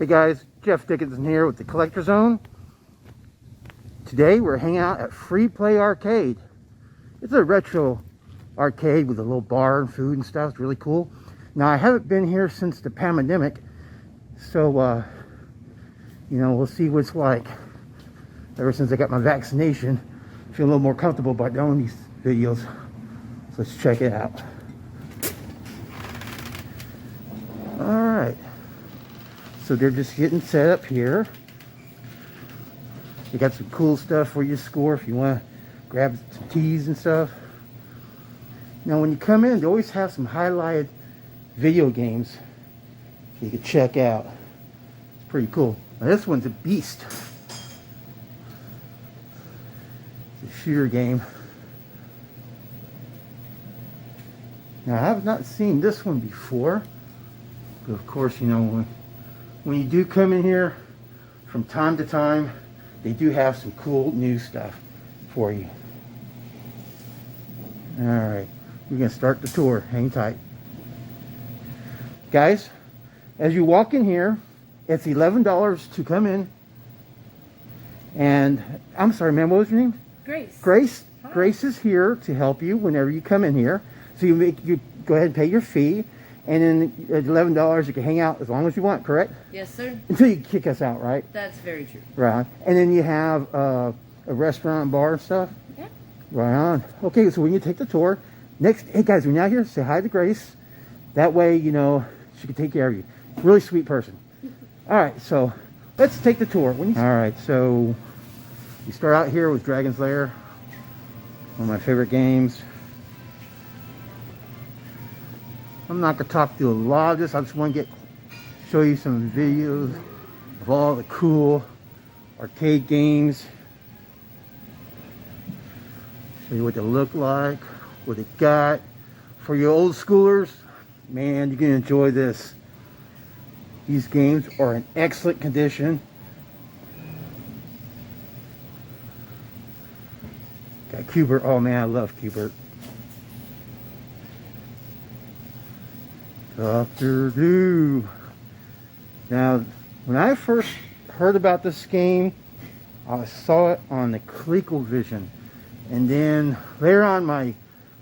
Hey guys, Jeff Dickinson here with the Collector Zone. Today we're hanging out at Free Play Arcade. It's a retro arcade with a little bar and food and stuff. It's really cool. Now I haven't been here since the pandemic, so you know, we'll see what it's like. Ever since I got my vaccination, I feel a little more comfortable about doing these videos. So let's check it out. Alright. So they're just getting set up here. They got some cool stuff for you to score if you want to grab some teas and stuff. Now when you come in, they always have some highlighted video games you can check out. It's pretty cool. Now this one's a beast. It's a shooter game. Now I have not seen this one before. But of course, you know, when you do come in here from time to time, they do have some cool new stuff for you. Alright, we're going to start the tour. Hang tight. Guys, as you walk in here, it's $11 to come in. And, I'm sorry, ma'am, what was your name? Grace. Grace. Hi. Grace is here to help you whenever you come in here. So you go ahead and pay your fee. And then at $11, you can hang out as long as you want, correct? Yes, sir. Until you kick us out, right? That's very true. Right. And then you have a restaurant and bar and stuff? Yeah. Right on. Okay, so when you take the tour, next, hey guys, when you're out here, say hi to Grace. That way, you know, she can take care of you. Really sweet person. All right, so let's take the tour. All right, so you start out here with Dragon's Lair, one of my favorite games. I'm not going to talk through a lot of this. I just want to show you some videos of all the cool arcade games. Show you what they look like, what they got. For you old schoolers, man, you're going to enjoy this. These games are in excellent condition. Got Cubert. Oh man, I love Cubert. Doctor Do. Now, when I first heard about this game, I saw it on the ColecoVision, and then later on my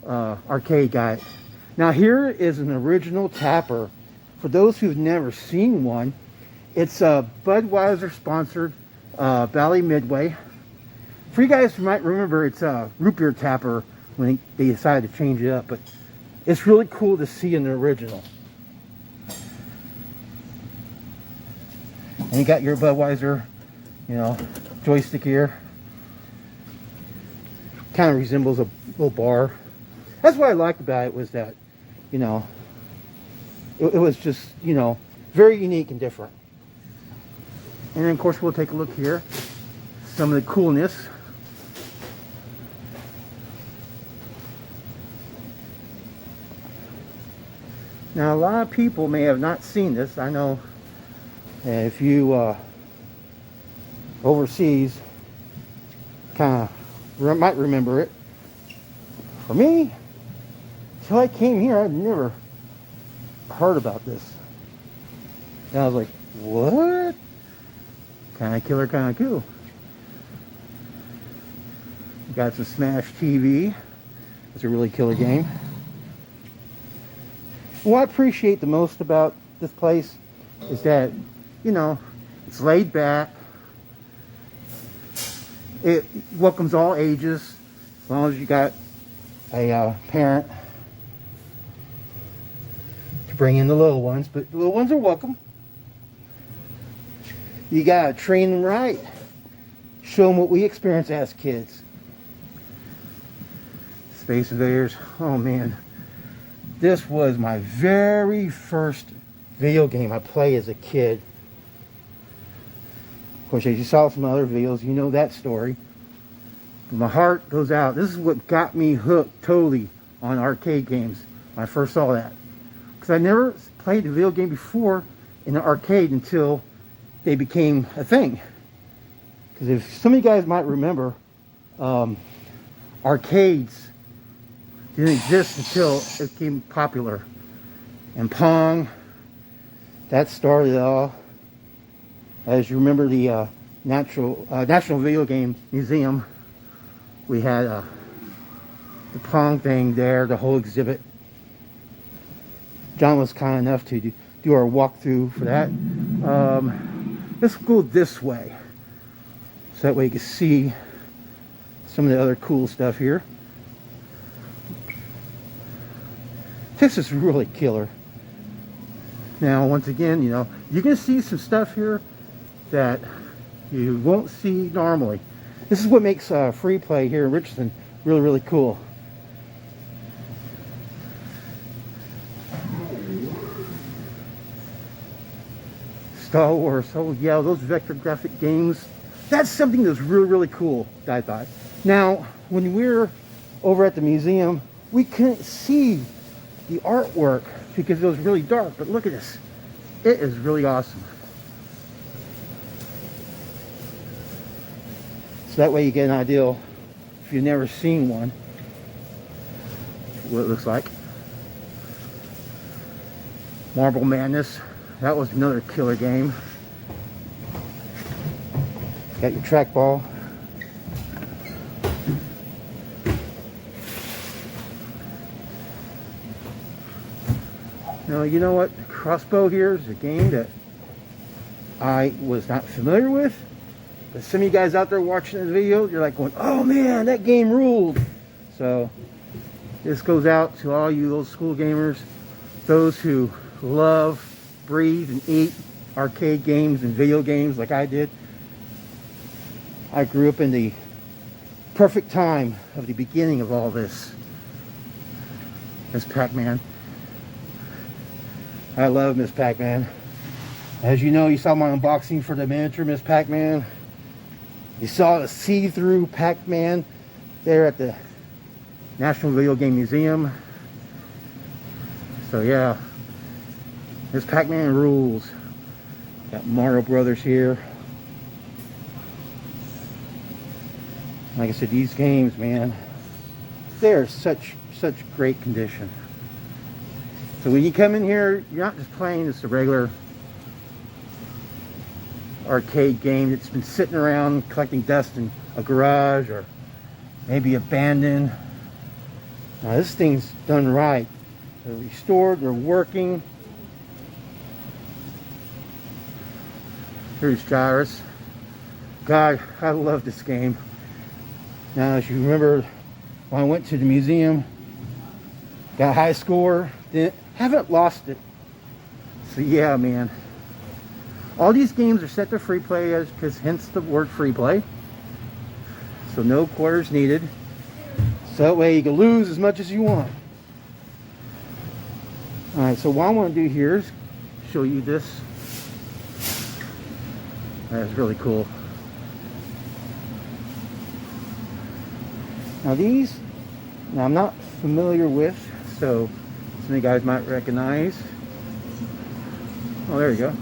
arcade guide. Now here is an original tapper. For those who've never seen one, it's a Budweiser sponsored Bally Midway. For you guys who might remember, it's a root beer tapper when they decided to change it up, but it's really cool to see an original. And you got your Budweiser, you know, joystick here. Kind of resembles a little bar. That's what I liked about it, was that, you know, it was just, you know, very unique and different. And then of course we'll take a look here. Some of the coolness. Now a lot of people may have not seen this. I know if you overseas kind of might remember it. For me, until I came here, I'd never heard about this. And I was like, what? Kind of killer, kind of cool. Got some Smash TV. It's a really killer game. What I appreciate the most about this place is that, you know, it's laid back. It welcomes all ages, as long as you got a parent to bring in the little ones. But the little ones are welcome. You gotta train them right. Show them what we experienced as kids. Space Invaders. Oh man, this was my very first video game I played as a kid. Of course, as you saw from other videos, you know that story. But my heart goes out. This is what got me hooked totally on arcade games when I first saw that. Because I never played a video game before in an arcade until they became a thing. Because if some of you guys might remember, arcades didn't exist until it became popular. And Pong, that started it all. As you remember, the National Video Game Museum, we had the Pong thing there, the whole exhibit. John was kind enough to do our walkthrough for that. Let's go this way, so that way you can see some of the other cool stuff here. This is really killer. Now, once again, you know, you can see some stuff here that you won't see normally. This is what makes free play here in Richardson really, really cool. Star Wars, oh yeah, those vector graphic games, that's something that's really, really cool, I thought. Now, when we were over at the museum, we couldn't see the artwork because it was really dark, but look at this. It is really awesome. So that way you get an idea, if you've never seen one, what it looks like. Marble Madness, that was another killer game. Got your trackball. Now, you know what? Crossbow here is a game that I was not familiar with. But some of you guys out there watching this video, you're like going, oh man, that game ruled. So this goes out to all you old school gamers, those who love, breathe, and eat arcade games and video games like I did. I grew up in the perfect time of the beginning of all this. Miss Pac-Man. I love Miss Pac-Man. As you know, you saw my unboxing for the miniature Miss Pac-Man. You saw the see-through Pac-Man there at the National Video Game Museum. So yeah, Miss Pac-Man rules. Got Mario Brothers here. Like I said, these games, man, they're such great condition. So when you come in here, you're not just playing just a regular arcade game that's been sitting around collecting dust in a garage or maybe abandoned. Now this thing's done right. They're restored, they're working. Here's Ciders. God, I love this game. Now, as you remember, when I went to the museum, got a high score, haven't lost it. So yeah, man. All these games are set to free play, because hence the word free play. So no quarters needed. So that way you can lose as much as you want. Alright, so what I want to do here is show you this. That's really cool. Now these, I'm not familiar with, so some of you guys might recognize. Oh, there you go.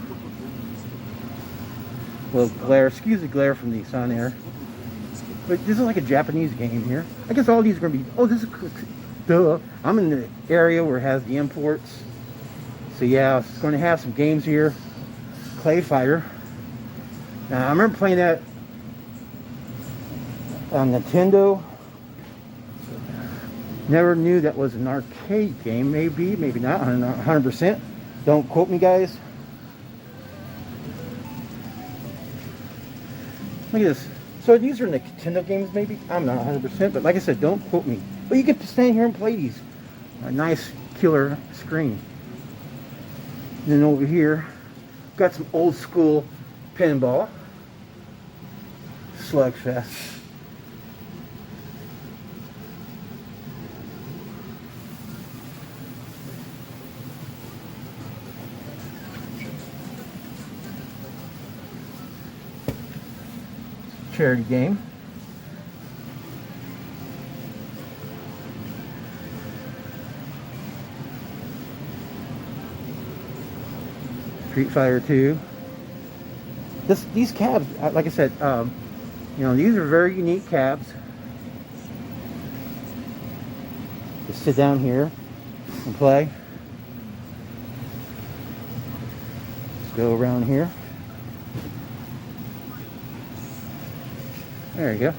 Well, glare, excuse the glare from the sun there. But this is like a Japanese game here. I guess all these are going to be, oh, this is, duh. I'm in the area where it has the imports. So yeah, it's going to have some games here. Clay Fighter. Now, I remember playing that on Nintendo. Never knew that was an arcade game. Maybe, maybe not. I'm not 100%. Don't quote me, guys. Look at this. So these are Nintendo games, maybe? I'm not 100%, but like I said, don't quote me. But you get to stand here and play these. A nice, killer screen. And then over here, got some old school pinball. Slugfest. Charity game. Street Fighter 2. These cabs, like I said, you know, these are very unique cabs. Just sit down here and play. Let's go around here. There you go.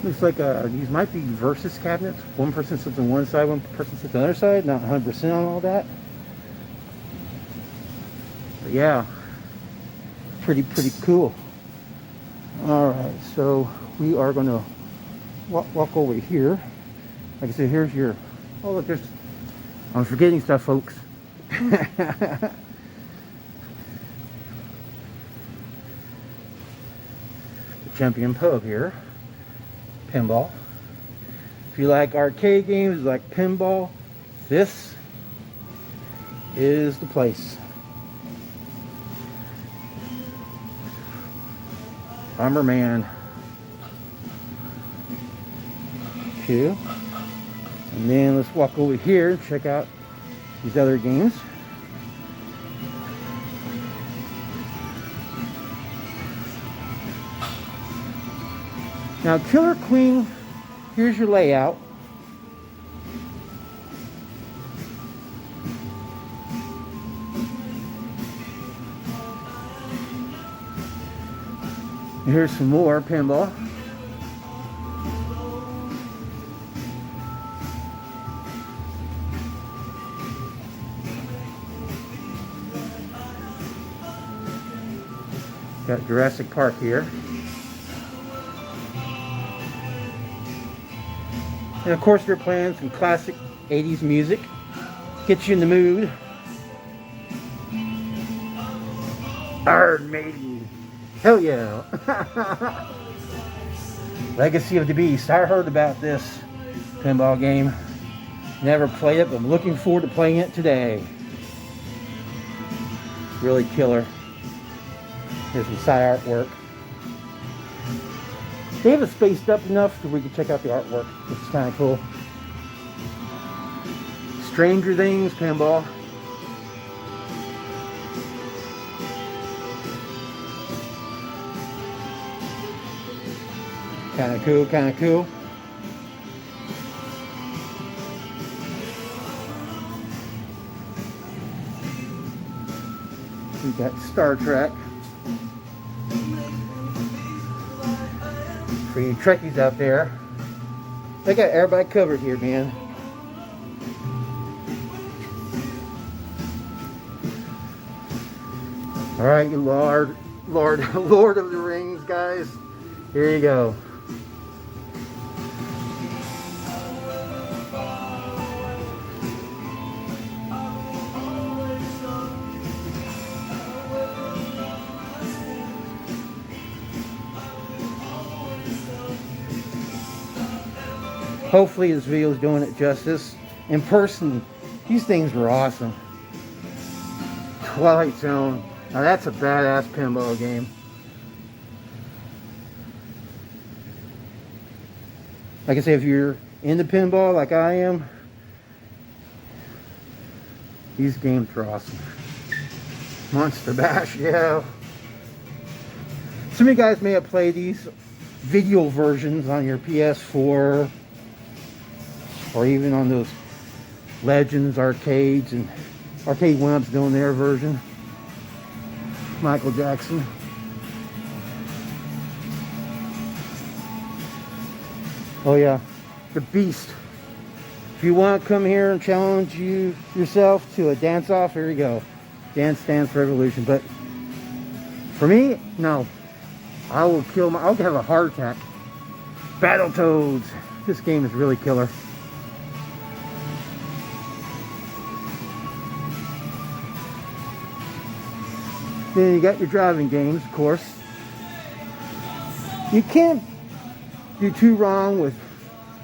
Looks like these might be versus cabinets. One person sits on one side, one person sits on the other side. Not 100% on all that. But yeah, pretty cool. All right, so we are going to walk over here. Like I said, here's your. Oh look, there's. I'm forgetting stuff, folks. The Champion Pub here. Pinball. If you like arcade games like pinball, this is the place. Bomberman 2. And then let's walk over here and check out these other games. Now, Killer Queen, here's your layout. Here's some more pinball. Got Jurassic Park here. And of course they're playing some classic 80s music. Get you in the mood. Iron Maiden. Hell yeah. Legacy of the Beast. I heard about this pinball game. Never played it, but I'm looking forward to playing it today. Really killer. Here's some side artwork. They have it spaced up enough so we can check out the artwork, which is kind of cool. Stranger Things pinball. Kind of cool, kind of cool. We got Star Trek. For you Trekkies out there, they got everybody covered here, man. All right, you Lord of the Rings guys, here you go. Hopefully this video is doing it justice. In person, these things were awesome. Twilight Zone. Now that's a badass pinball game. Like I say, if you're into pinball like I am, these games are awesome. Monster Bash, yeah. Some of you guys may have played these video versions on your PS4. Or even on those Legends arcades and Arcade 1-Up's doing their version. Michael Jackson. Oh yeah, the Beast. If you want to come here and challenge yourself to a dance-off, here you go. Dance Dance Revolution. But for me, no. I'll have a heart attack. Battletoads. This game is really killer. Then you got your driving games, of course. You can't do too wrong with,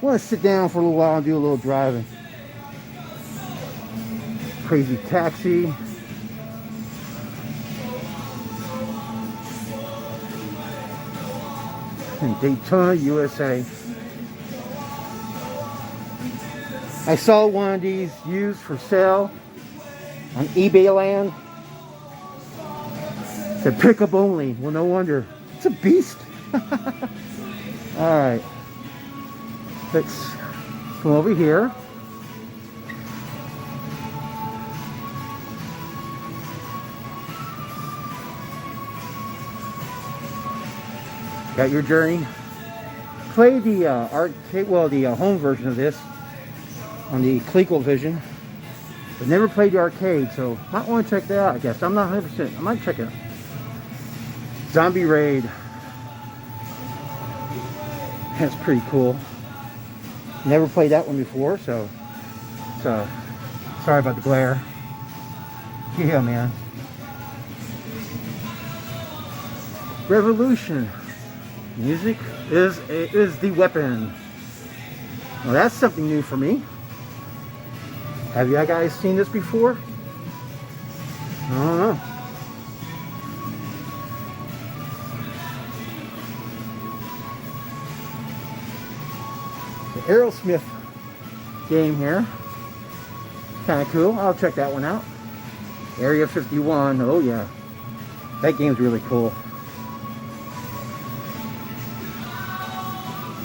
want to sit down for a little while and do a little driving. Crazy Taxi. In Daytona, USA. I saw one of these used for sale on eBay land. Said pickup only. Well, no wonder. It's a beast. Alright. Let's come over here. Got your Journey. Play the arcade, well, the home version of this on the ColecoVision, but never played the arcade, so might want to check that out. I guess I'm not 100%. I might check it out. Zombie Raid. That's pretty cool. Never played that one before, so sorry about the glare. Yeah, man. Revolution. Music is the weapon. Well, that's something new for me. Have you guys seen this before? I don't know. The Aerosmith game here. Kind of cool. I'll check that one out. Area 51. Oh yeah. That game's really cool.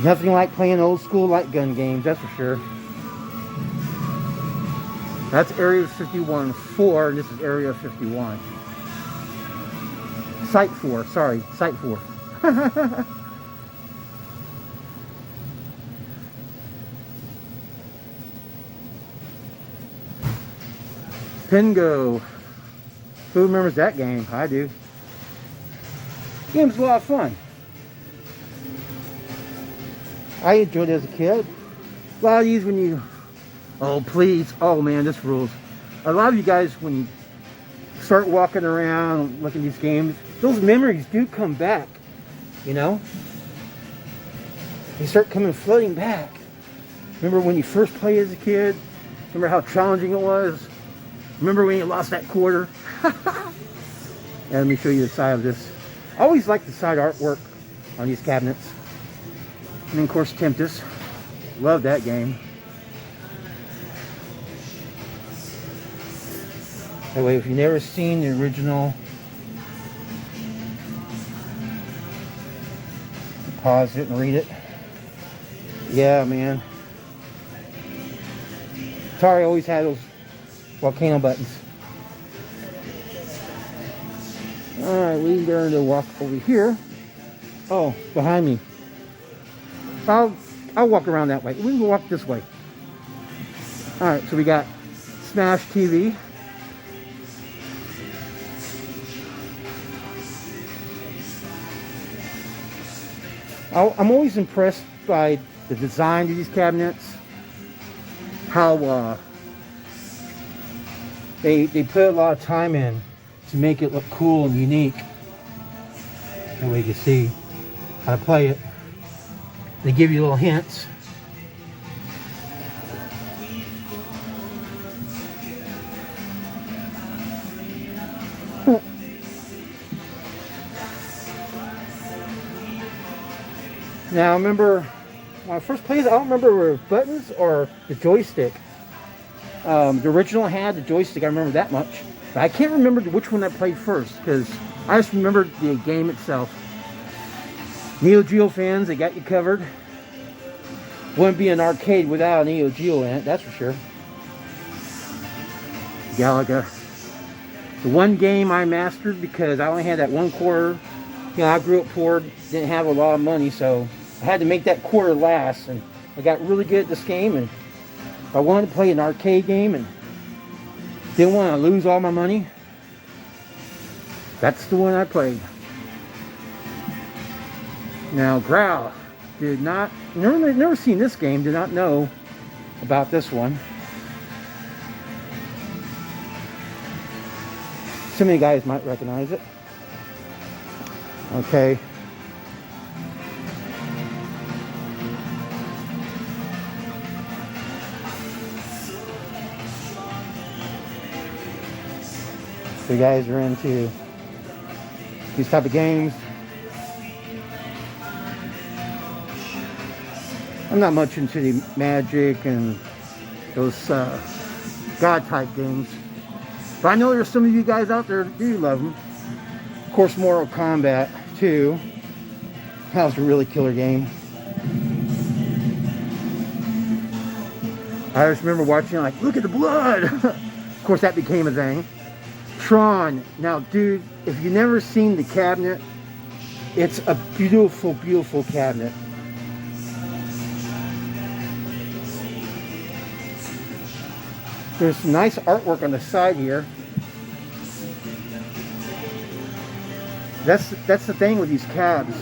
Nothing like playing old school light gun games, that's for sure. That's Area 51-4, and this is Area 51. Site 4, sorry, Site 4. Pingo. Who remembers that game? I do. Game's a lot of fun. I enjoyed it as a kid. A lot of these when you... Oh, please. Oh, man, this rules. A lot of you guys, when you start walking around looking at these games, those memories do come back, you know? They start coming flooding back. Remember when you first played as a kid? Remember how challenging it was? Remember when you lost that quarter? And let me show you the side of this. I always like the side artwork on these cabinets. And of course, Tempest. Love that game. Anyway, if you've never seen the original, pause it and read it. Yeah, man. Atari always had those volcano buttons. Alright, we learn to walk over here. Oh, behind me. I'll walk around that way. We can walk this way. Alright, so we got Smash TV. I'm always impressed by the design of these cabinets. How they put a lot of time in to make it look cool and unique. That way you can see how to play it. They give you little hints. Now, remember when I first played it, I don't remember were buttons or the joystick. The original had the joystick, I remember that much. But I can't remember which one I played first, because I just remembered the game itself. Neo Geo fans, they got you covered. Wouldn't be an arcade without a Neo Geo in it, that's for sure. Galaga. The one game I mastered because I only had that one quarter. You know, I grew up poor, didn't have a lot of money, so I had to make that quarter last. And I got really good at this game, and if I wanted to play an arcade game and didn't want to lose all my money, that's the one I played. Now, Growl did not, never seen this game, did not know about this one. So many guys might recognize it. Okay. So you guys are into these type of games. I'm not much into the Magic and those God type games. But I know there's some of you guys out there that do love them. Of course, Mortal Kombat 2. That was a really killer game. I just remember watching like, look at the blood! Of course, that became a thing. Tron. Now, dude, if you've never seen the cabinet, It's a beautiful, beautiful cabinet. There's nice artwork on the side here. That's the thing with these cabs,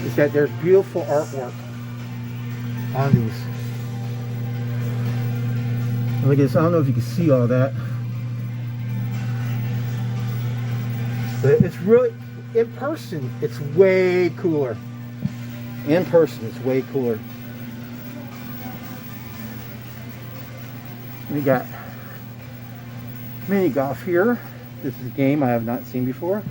is that there's beautiful artwork on these. Look at this. I don't know if you can see all that, but it's really, in person, it's way cooler. In person, it's way cooler. We got mini golf here. This is a game I have not seen before.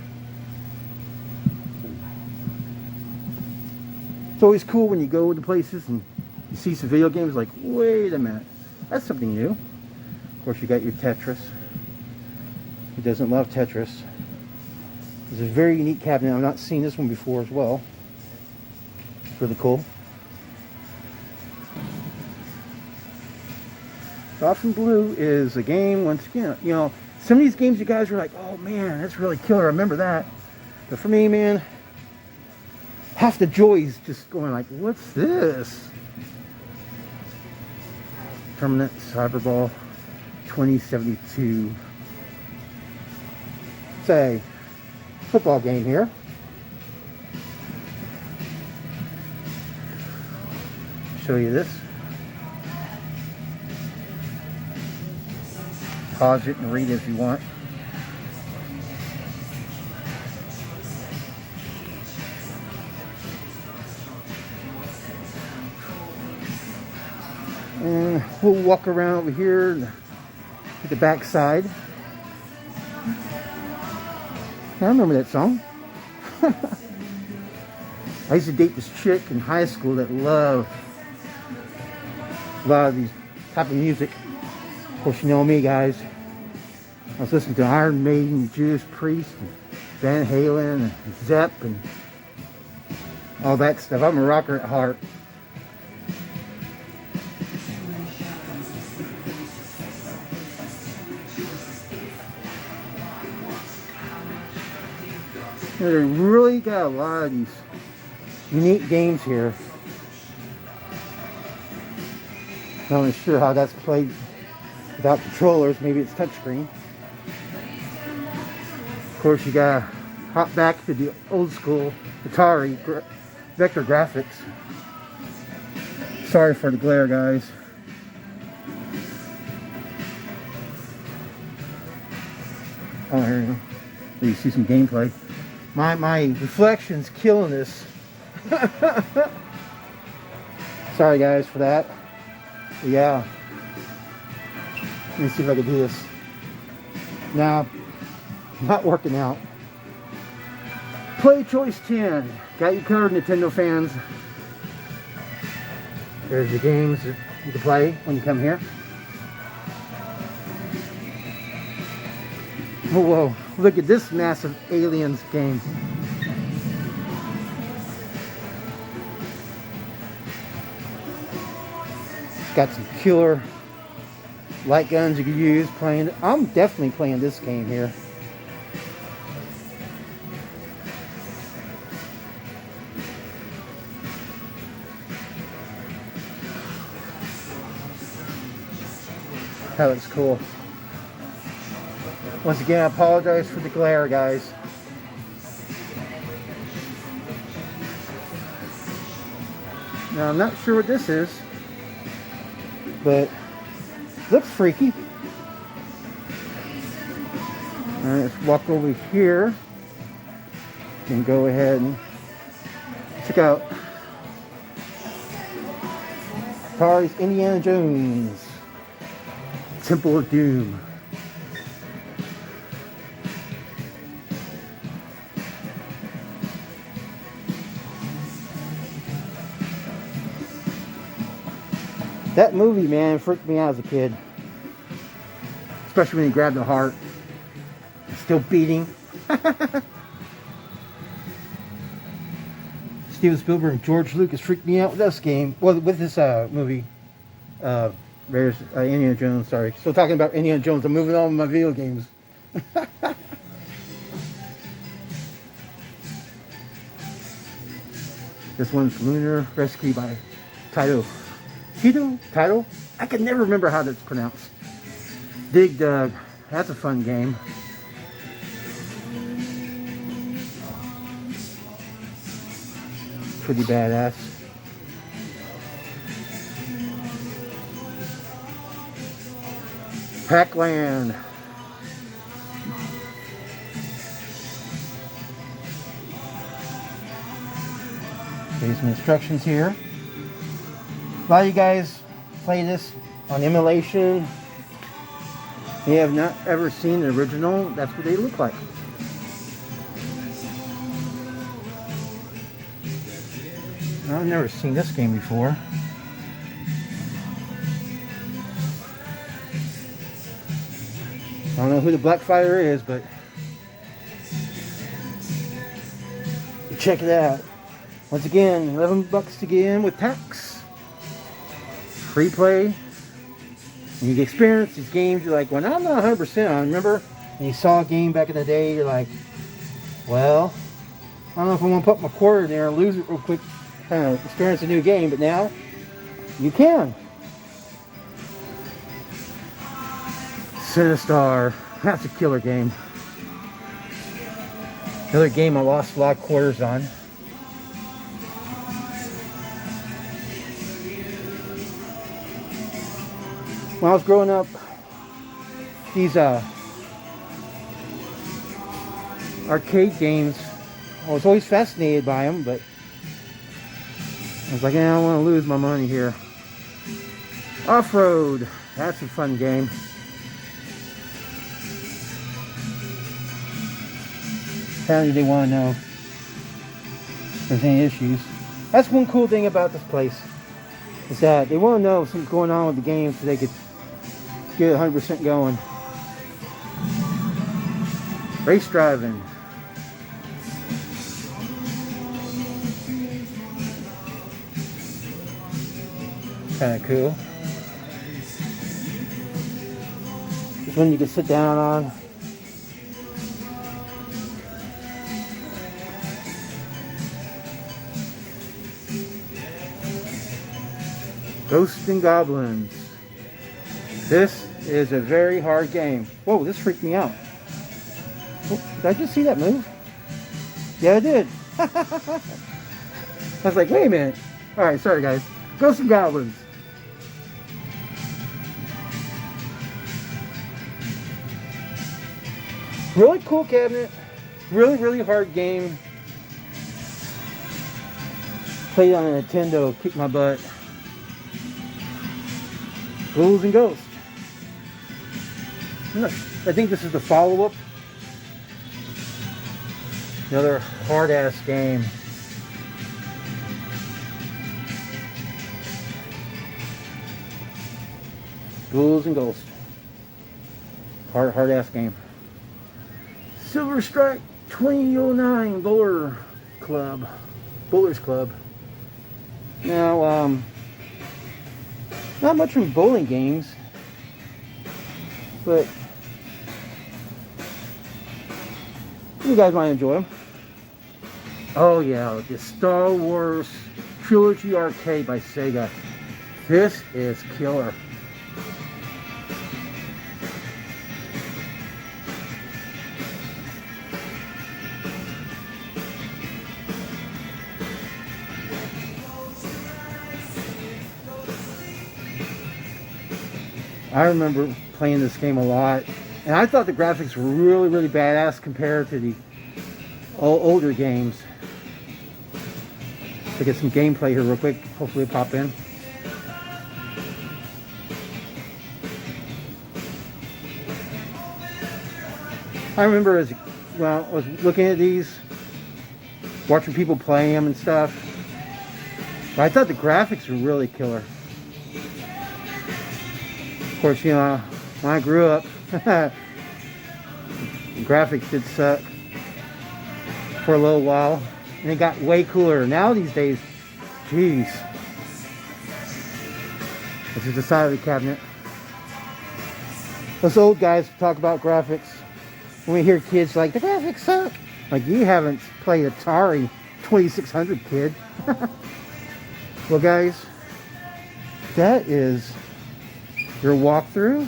It's always cool when you go to places and you see some video games like, wait a minute, that's something new. Of course, you got your Tetris. Who doesn't love Tetris? It's a very unique cabinet. I've not seen this one before as well. It's really cool. Soft and Blue is a game, once again, you know, some of these games you guys are like, oh man, that's really killer, I remember that. But for me, man, half the joy is just going like, what's this? Permanent Cyberball 2072. It's a football game here. Show you this. Pause it and read it if you want. And we'll walk around over here to the back side. I remember that song. I used to date this chick in high school that loved a lot of these type of music. Of course, you know me, guys. I was listening to Iron Maiden, Judas Priest, and Van Halen, and Zepp, and all that stuff. I'm a rocker at heart. They really got a lot of these unique games here. Not really sure how that's played without controllers. Maybe it's touchscreen. Of course, you gotta hop back to the old school Atari vector graphics. Sorry for the glare, guys. Oh, here you go. You see some gameplay. My reflection's killing this. Sorry, guys, for that. But yeah. Let me see if I can do this. Now, not working out. Play Choice 10. Got you covered, Nintendo fans. There's the games that you can play when you come here. Oh, whoa. Look at this massive Aliens game. It's got some killer light guns you can use playing. I'm definitely playing this game here. That looks cool. Once again, I apologize for the glare, guys. Now, I'm not sure what this is, but looks freaky. Alright, let's walk over here and go ahead and check out Atari's Indiana Jones Temple of Doom. That movie, man, freaked me out as a kid. Especially when he grabbed the heart. It's still beating. Steven Spielberg and George Lucas freaked me out with this game. Well, with this movie. There's Indiana Jones, sorry. Still talking about Indiana Jones. I'm moving on with my video games. This one's Lunar Rescue by Title? I can never remember how that's pronounced. Dig Dug. That's a fun game. Pretty badass. Pac-Man. There's some instructions here. A lot of you guys play this on emulation. You have not ever seen the original. That's what they look like. I've never seen this game before. I don't know who the Black Fighter is, but check it out. Once again, $11 to get in with tax. Free play. And you can experience these games. You're like, well, I'm not 100% on. Remember? And you saw a game back in the day. You're like, well, I don't know if I want to put my quarter in there and lose it real quick. Kind of experience a new game, but now you can. Sinistar. That's a killer game. Another game I lost a lot of quarters on. When I was growing up, these arcade games, I was always fascinated by them, but I was like, I don't want to lose my money here. Off-Road, that's a fun game. Apparently they want to know if there's any issues. That's one cool thing about this place, is that they want to know if something's going on with the game so they could get 100% going. Race driving. Kind of cool. This one you can sit down on. Ghosts and Goblins. This is a very hard game. Whoa, this freaked me out. Oh, did I just see that move? Yeah, I did. I was like, wait a minute. Alright, sorry guys. Ghosts and Goblins. Really cool cabinet. Really hard game. Played on a Nintendo, kicked my butt. Ghouls and Ghosts. I think this is the follow-up. Another hard-ass game. Ghouls and Ghosts. Hard-ass game. Silver Strike 2009 Bowlers Club. Now, not much from bowling games, but you guys might enjoy them. Oh yeah, the Star Wars Trilogy Arcade by Sega. This is killer. I remember playing this game a lot, and I thought the graphics were really badass compared to the older games. To get some gameplay here real quick, hopefully it'll pop in. I remember I was looking at these, watching people play them and stuff, but I thought the graphics were really killer. Of course, you know, when I grew up, the graphics did suck for a little while, and it got way cooler. Now these days, geez. This is the side of the cabinet. Us old guys talk about graphics. When we hear kids like, the graphics suck. Like, you haven't played Atari 2600 kid. Well guys, that is your walkthrough.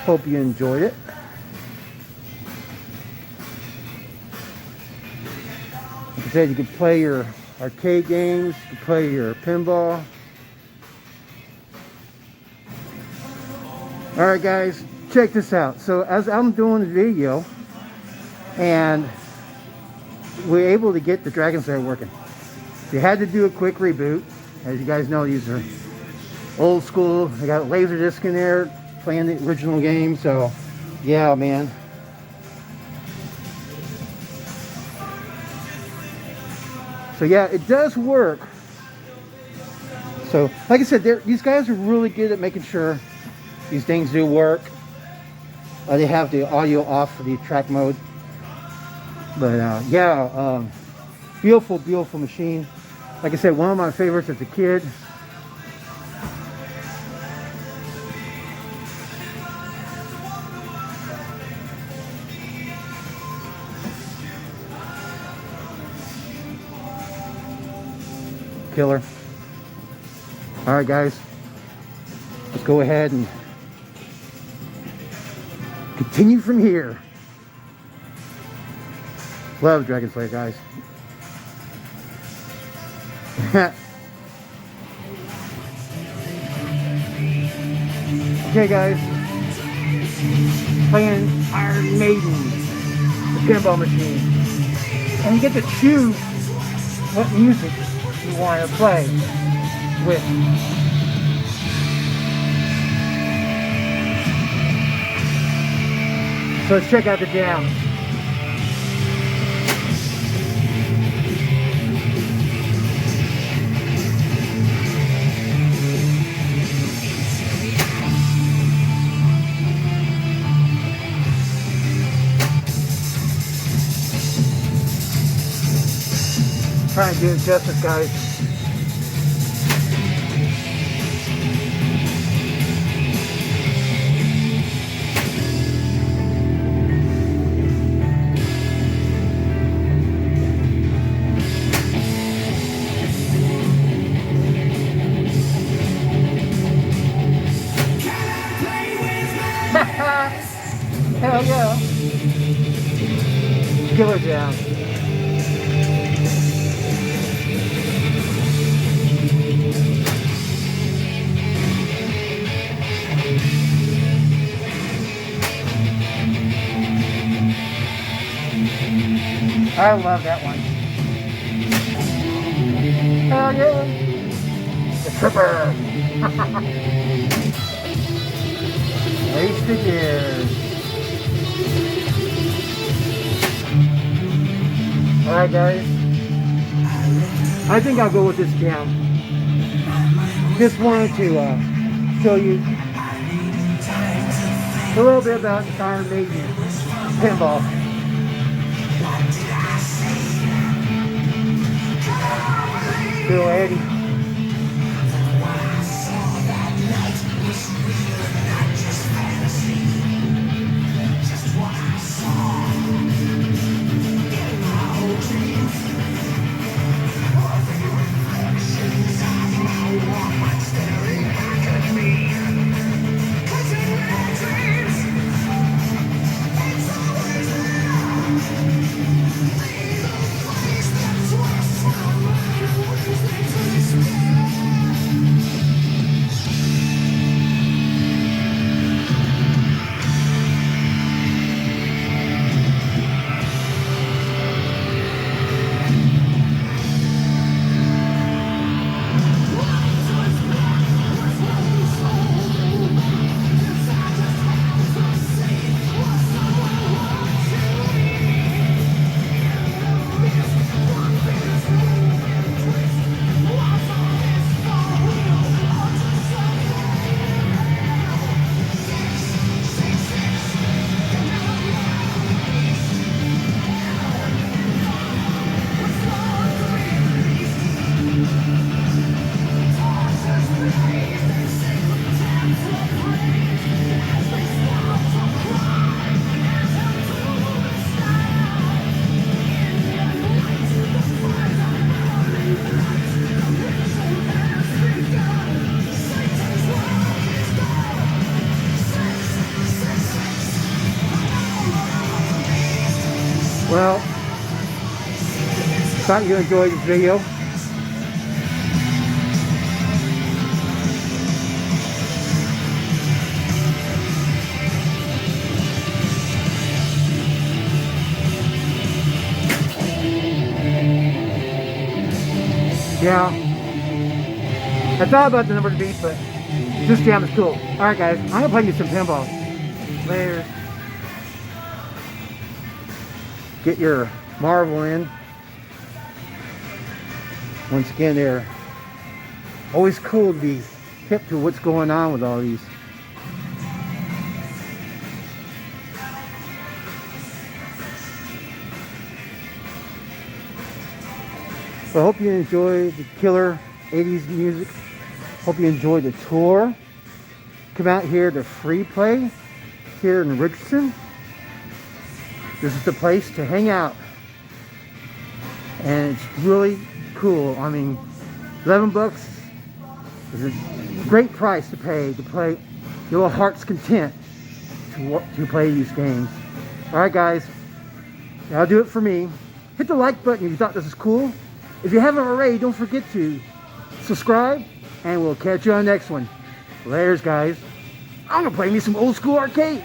Hope you enjoyed it. Like I said, you could play your arcade games, you could play your pinball. Alright guys, check this out. So as I'm doing the video, and we're able to get the Dragon Slayer working. We had to do a quick reboot. As you guys know, these are old school. They got a laser disc in there, playing the original game. So yeah, man. So yeah, it does work. So like I said, these guys are really good at making sure these things do work. They have the audio off for the track mode. But yeah, beautiful, beautiful machine. Like I said, one of my favorites as a kid. Killer. All right, guys, let's go ahead and continue from here. Love Dragon Slayer, guys. Okay, guys. Playing Iron Maiden, the pinball machine. And you get to choose what music you want to play with. So let's check out the jam. Trying to do it justice, guys. Hell yeah. Killer jam. I love that one. Hell yeah! The Tripper! Race the gears. Alright guys. I think I'll go with this jam. Just wanted to show you a little bit about the Iron Maiden pinball. Bill Eddie. thought you enjoyed this video. Yeah, I thought about the number to beat, but this jam is cool. Alright guys, I'm gonna play you some pinball. Lair. Get your marble in. Once again, they're always cool to be hip to what's going on with all these. So I hope you enjoy the killer 80s music. Hope you enjoy the tour. Come out here to Free Play here in Richardson. This is the place to hang out. And it's really cool. I mean, 11 bucks is a great price to pay your heart's content to play these games. Alright guys, that'll do it for me. Hit the like button if you thought this was cool. If you haven't already, don't forget to subscribe, and we'll catch you on the next one. Later, guys. I'm gonna play me some old school arcade.